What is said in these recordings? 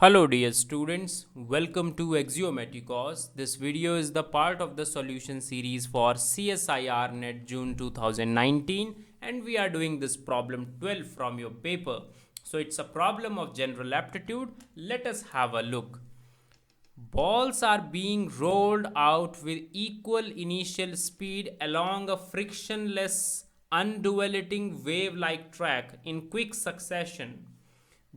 Hello dear students, welcome to Axiomaticos. This video is the part of the solution series for CSIR NET June 2019 and we are doing this problem 12 from your paper. So it's a problem of general aptitude. Let us have a look. Balls are being rolled out with equal initial speed along a frictionless, undulating wave-like track in quick succession.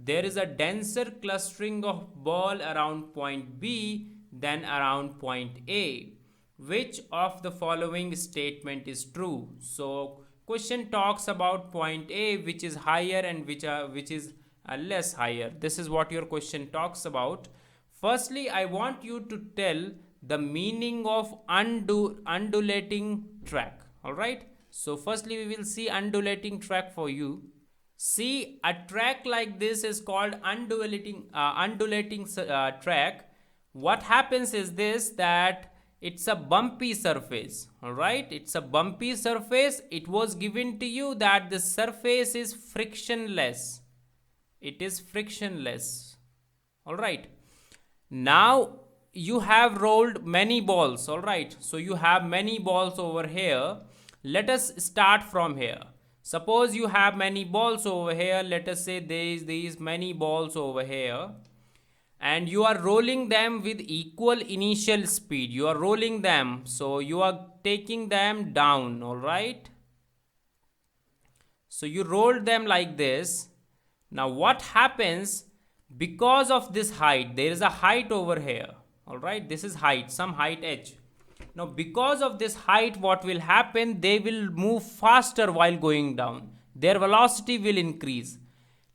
There is a denser clustering of ball around point B than around point A. Which of the following statement is true? So question talks about point A, which is higher and which is less higher. This is what your question talks about. Firstly, I want you to tell the meaning of undulating track. All right. So firstly, we will see undulating track for you. See, a track like this is called undulating track. What happens is this, that it's a bumpy surface. All right, it's a bumpy surface. It was given to you that the surface is frictionless. It is frictionless. All right. Now you have rolled many balls. All right. So you have many balls over here. Let us start from here. Suppose you have many balls over here. Let us say these many balls over here. And you are rolling them with equal initial speed. You are rolling them. So you are taking them down. Alright. So you rolled them like this. Now what happens? Because of this height, there is a height over here. Alright. This is height. Some height h. Now because of this height, what will happen? They will move faster while going down. Their velocity will increase.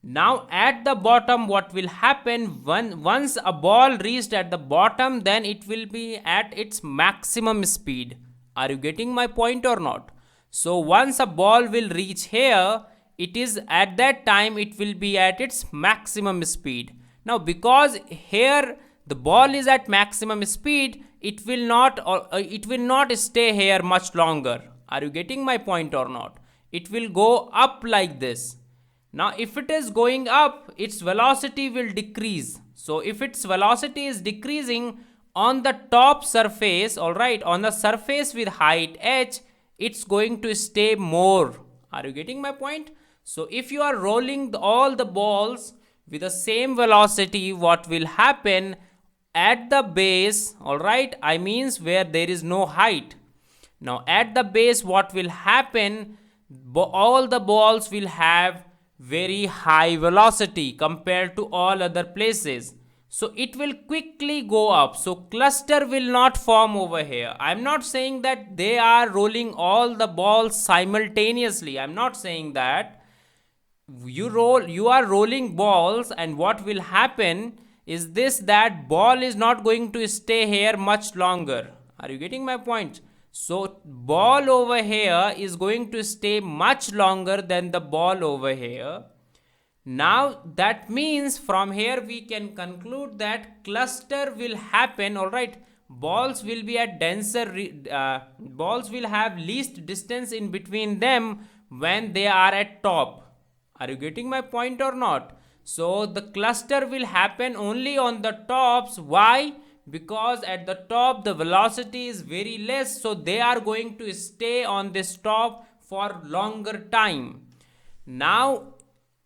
Now at the bottom, what will happen? Once a ball reached at the bottom, then it will be at its maximum speed. Are you getting my point or not? So once a ball will reach here, it is at that time it will be at its maximum speed. Now because here the ball is at maximum speed, it will not stay here much longer. Are you getting my point or not? It will go up like this. Now if it is going up, its velocity will decrease. So if its velocity is decreasing on the top surface, all right, on the surface with height h, it's going to stay more. Are you getting my point? So if you are rolling all the balls with the same velocity, what will happen? At the base, all right, I means where there is no height. Now at the base, what will happen? All the balls will have very high velocity compared to all other places. So it will quickly go up. So cluster will not form over here. I'm not saying that they are rolling all the balls simultaneously. I'm not saying that. You are rolling balls, and what will happen is this, that ball is not going to stay here much longer. Are you getting my point? So ball over here is going to stay much longer than the ball over here. Now that means from here we can conclude that cluster will happen. All right, balls will be at balls will have least distance in between them when they are at top. Are you getting my point or not? So the cluster will happen only on the tops. Why? Because at the top the velocity is very less, so they are going to stay on this top for longer time. Now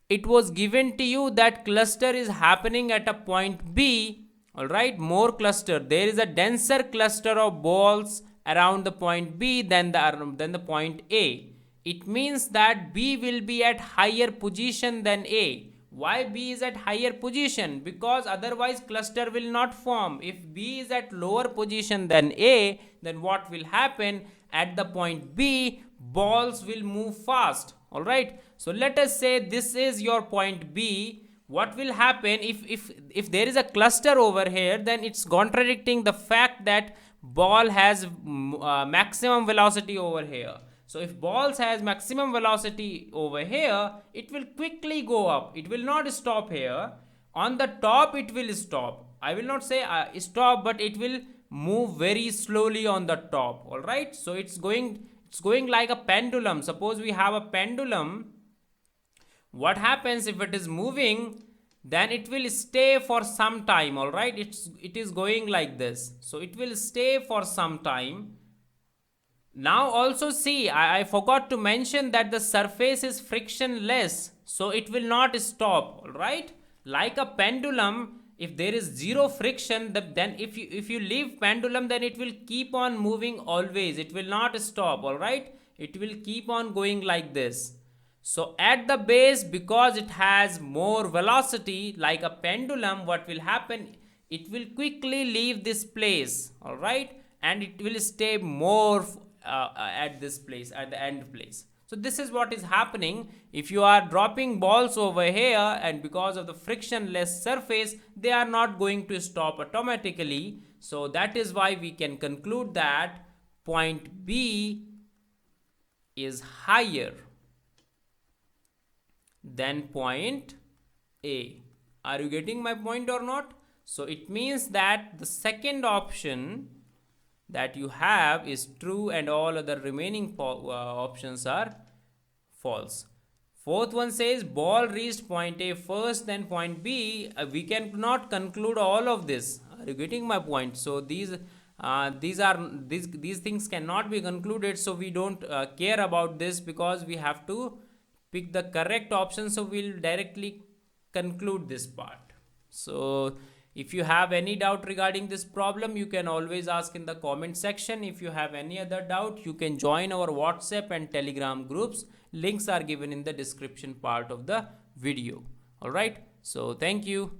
it was given to you that cluster is happening at a point B. Alright, more cluster. There is a denser cluster of balls around the point B than the point A. It means that B will be at higher position than A. Why B is at higher position? Because otherwise cluster will not form. If B is at lower position than A, then what will happen? At the point B, balls will move fast. Alright. So let us say this is your point B. What will happen if there is a cluster over here? Then it's contradicting the fact that ball has maximum velocity over here. So if balls has maximum velocity over here, it will quickly go up. It will not stop here. On the top, it will stop. I will not say stop, but it will move very slowly on the top. All right. So it's going like a pendulum. Suppose we have a pendulum. What happens if it is moving? then it will stay for some time. All right, it is going like this, so it will stay for some time. Now also see, I forgot to mention that the surface is frictionless, so it will not stop. All right, like a pendulum, if there is zero friction, then if you leave pendulum, then it will keep on moving always, it will not stop. All right, it will keep on going like this. So at the base, because it has more velocity like a pendulum, what will happen, it will quickly leave this place. All right, and it will stay more at this place, at the end place. So this is what is happening if you are dropping balls over here, and because of the frictionless surface, they are not going to stop automatically. So that is why we can conclude that point B is higher than point A. Are you getting my point or not? So it means that the second option that you have is true and all other remaining options are false. Fourth one says ball reached point A first, then point B. We cannot conclude all of this. Are you getting my point? So these things cannot be concluded, so we don't care about this, because we have to pick the correct option. So we'll directly conclude this part. So if you have any doubt regarding this problem, you can always ask in the comment section. If you have any other doubt, you can join our WhatsApp and Telegram groups. Links are given in the description part of the video. All right, so thank you.